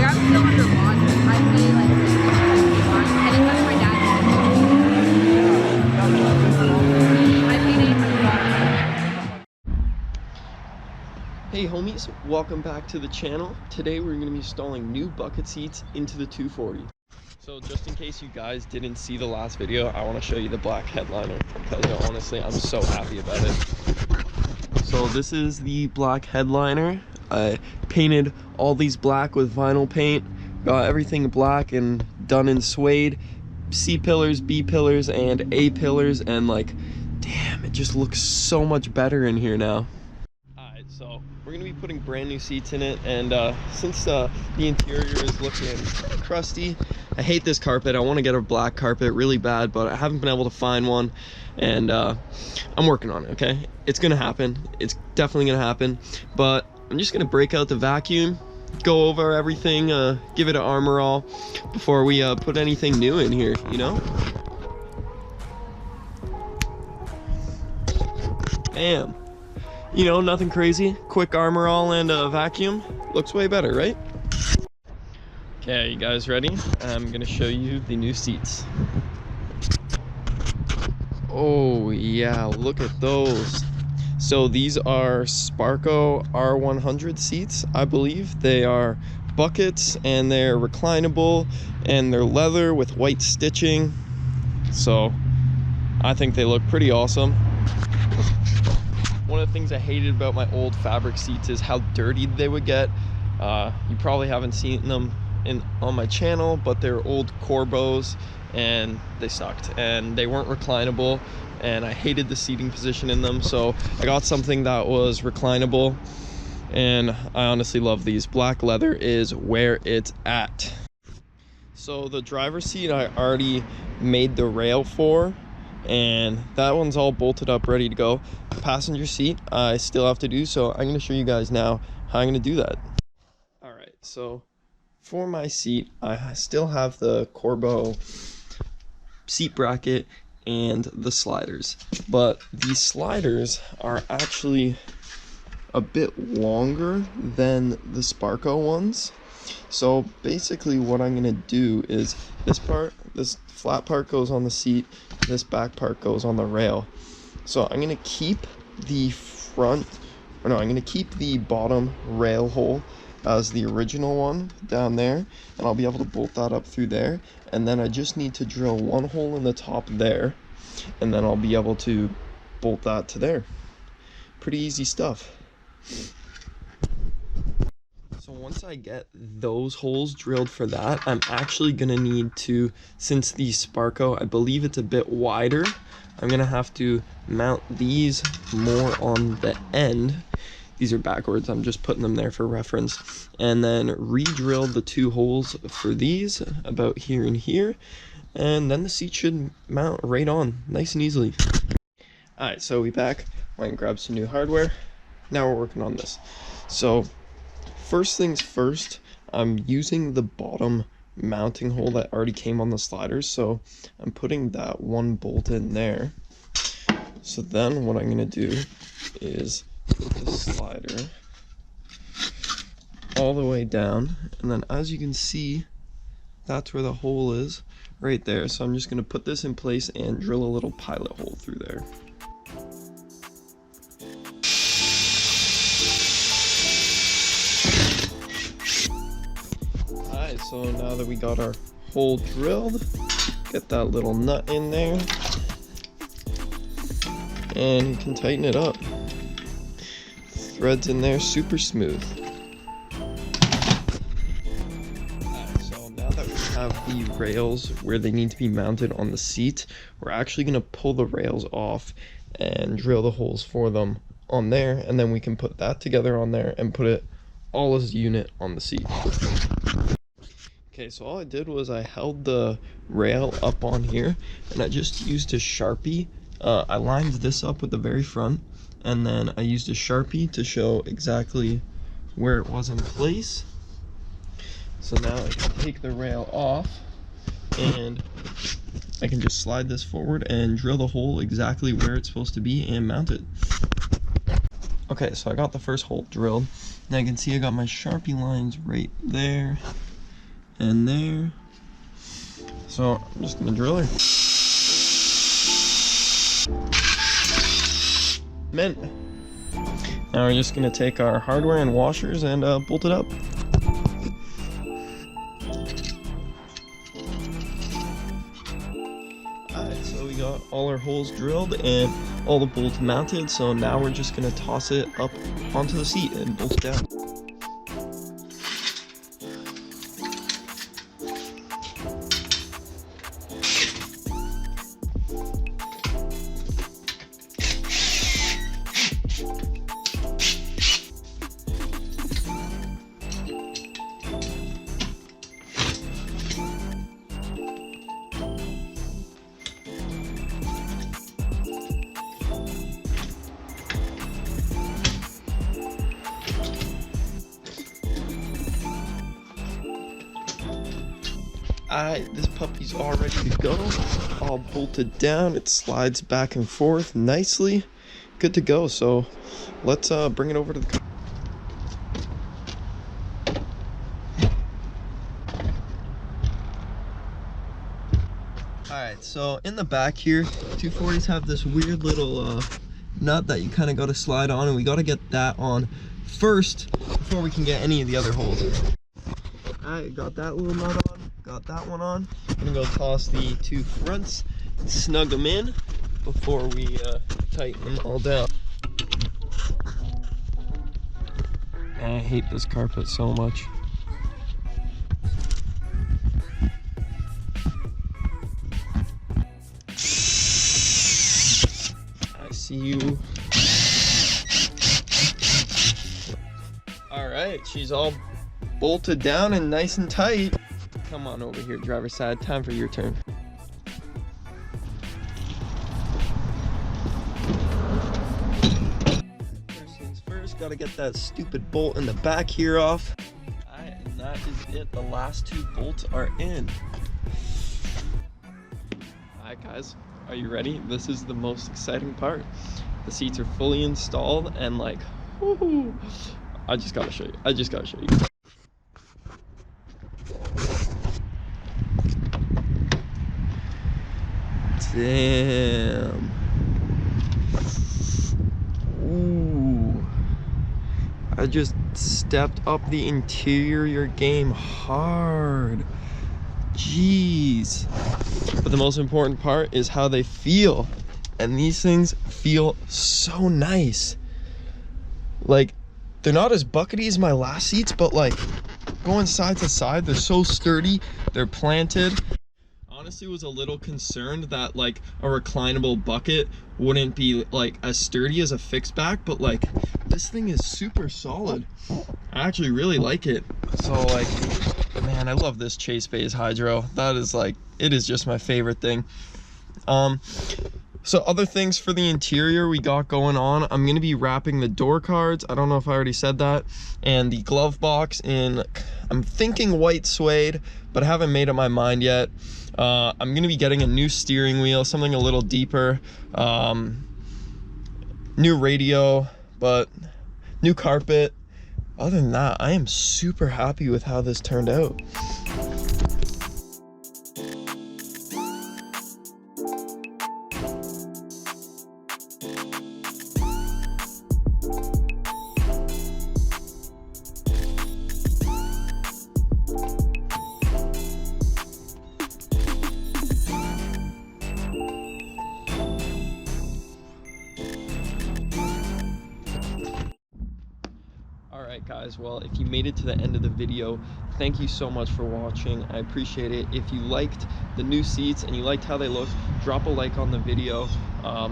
Like, I'm still under watch. I say, like, and especially my dad. I paid $800. Hey homies, welcome back to the channel. Today we're going to be installing new bucket seats into the 240. So just in case you guys didn't see the last video, I want to show you the black headliner because honestly I'm so happy about it. So this is the black headliner. I painted all these black with vinyl paint, got everything black and done in suede, C pillars, B pillars, and A pillars, and like, damn, it just looks so much better in here now. Alright, so we're gonna be putting brand new seats in it, and since the interior is looking crusty, I hate this carpet. I want to get a black carpet really bad, but I haven't been able to find one, and I'm working on it. Okay, it's gonna happen. It's definitely gonna happen, but I'm just gonna break out the vacuum, go over everything, give it an armor all before we put anything new in here, you know. Bam. You know, nothing crazy. Quick armor all and a vacuum. Looks way better, right? Okay, you guys ready? I'm gonna show you the new seats. Oh yeah, look at those. So these are Sparco R100 seats, I believe. They are buckets and they're reclinable and they're leather with white stitching. So I think they look pretty awesome. One of the things I hated about my old fabric seats is how dirty they would get. You probably haven't seen them on my channel, but they're old Corbos and they sucked and they weren't reclinable, and I hated the seating position in them. So I got something that was reclinable, and I honestly love these. Black leather is where it's at. So the driver's seat I already made the rail for, and that one's all bolted up ready to go. The passenger seat I still have to do, so I'm going to show you guys now how I'm going to do that. Alright, so for my seat I still have the Corbeau seat bracket and the sliders, but these sliders are actually a bit longer than the Sparco ones. So basically what I'm going to do is this flat part goes on the seat, this back part goes on the rail. So I'm going to keep the I'm going to keep the bottom rail hole as the original one down there, and I'll be able to bolt that up through there, and then I just need to drill one hole in the top there, and then I'll be able to bolt that to there. Pretty easy stuff. So once I get those holes drilled for that, I'm actually gonna need to, since the Sparco, I believe it's a bit wider, I'm gonna have to mount these more on the end. These are backwards, I'm just putting them there for reference, and then re-drill the two holes for these about here and here, and then the seat should mount right on nice and easily. Alright, so we back, went and grabbed some new hardware. Now we're working on this. So first things first, I'm using the bottom mounting hole that already came on the sliders, so I'm putting that one bolt in there. So then what I'm going to do is put the slider all the way down, and then as you can see, that's where the hole is, right there. So I'm just going to put this in place and drill a little pilot hole through there. Alright, so now that we got our hole drilled, get that little nut in there, and you can tighten it up. Threads in there super smooth. So now that we have the rails where they need to be mounted on the seat, we're actually going to pull the rails off and drill the holes for them on there, and then we can put that together on there and put it all as a unit on the seat. Okay, so all I did was I held the rail up on here, and I just used a Sharpie. I lined this up with the very front, and then I used a Sharpie to show exactly where it was in place. So now I can take the rail off, and I can just slide this forward and drill the hole exactly where it's supposed to be and mount it. Okay, so I got the first hole drilled. Now you can see I got my Sharpie lines right there, and there. So I'm just gonna drill her. Mint. Now we're just gonna take our hardware and washers and bolt it up. Alright, so we got all our holes drilled and all the bolts mounted, so now we're just gonna toss it up onto the seat and bolt it down. Alright, this puppy's all ready to go. All bolted down. It slides back and forth nicely. Good to go. So let's bring it over to the car. Alright, so in the back here, 240s have this weird little nut that you kind of got to slide on, and we got to get that on first before we can get any of the other holes. Alright, got that little nut on. Got that one on. I'm gonna go toss the two fronts, snug them in before we tighten them all down. I hate this carpet so much. I see you. All right, she's all bolted down and nice and tight. Come on over here, driver's side. Time for your turn. First things first, gotta get that stupid bolt in the back here off. Alright, and that is it. The last two bolts are in. Alright guys, are you ready? This is the most exciting part. The seats are fully installed and like, woohoo! I just gotta show you. Damn. Ooh. I just stepped up the interior game hard. Jeez. But the most important part is how they feel. And these things feel so nice. Like, they're not as buckety as my last seats, but like going side to side, they're so sturdy, they're planted. Honestly was a little concerned that like a reclinable bucket wouldn't be like as sturdy as a fixed back, but like this thing is super solid. I actually really like it. So like, man, I love this Chase Phase Hydro. That is like, it is just my favorite thing. So other things for the interior we got going on, I'm gonna be wrapping the door cards. I don't know if I already said that. And the glove box in, I'm thinking white suede, but I haven't made up my mind yet. I'm gonna be getting a new steering wheel, something a little deeper, new radio, but new carpet. Other than that, I am super happy with how this turned out. Alright guys, well, if you made it to the end of the video, thank you so much for watching. I appreciate it. If you liked the new seats and you liked how they look, drop a like on the video.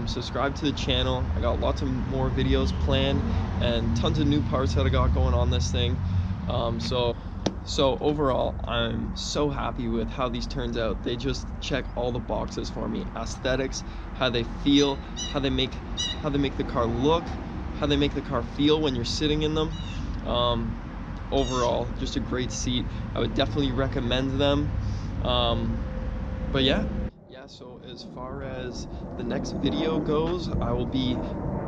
Subscribe to the channel. I got lots of more videos planned and tons of new parts that I got going on this thing. So overall, I'm so happy with how these turns out. They just check all the boxes for me. Aesthetics, how they feel, how they make the car look, how they make the car feel when you're sitting in them. Overall, just a great seat. I would definitely recommend them. But yeah, so as far as the next video goes, I will be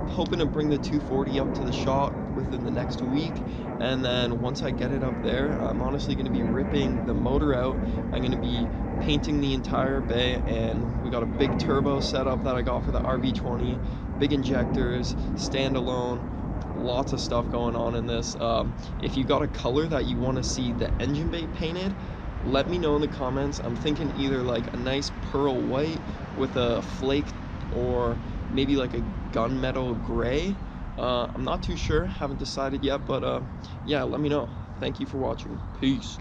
hoping to bring the 240 up to the shop within the next week, and then once I get it up there, I'm honestly going to be ripping the motor out. I'm going to be painting the entire bay, and we got a big turbo setup that I got for the RB20, big injectors, standalone, lots of stuff going on in this. If you got a color that you want to see the engine bay painted, let me know in the comments. I'm thinking either like a nice pearl white with a flake, or maybe like a gunmetal gray. I'm not too sure, haven't decided yet, but yeah, let me know. Thank you for watching. Peace.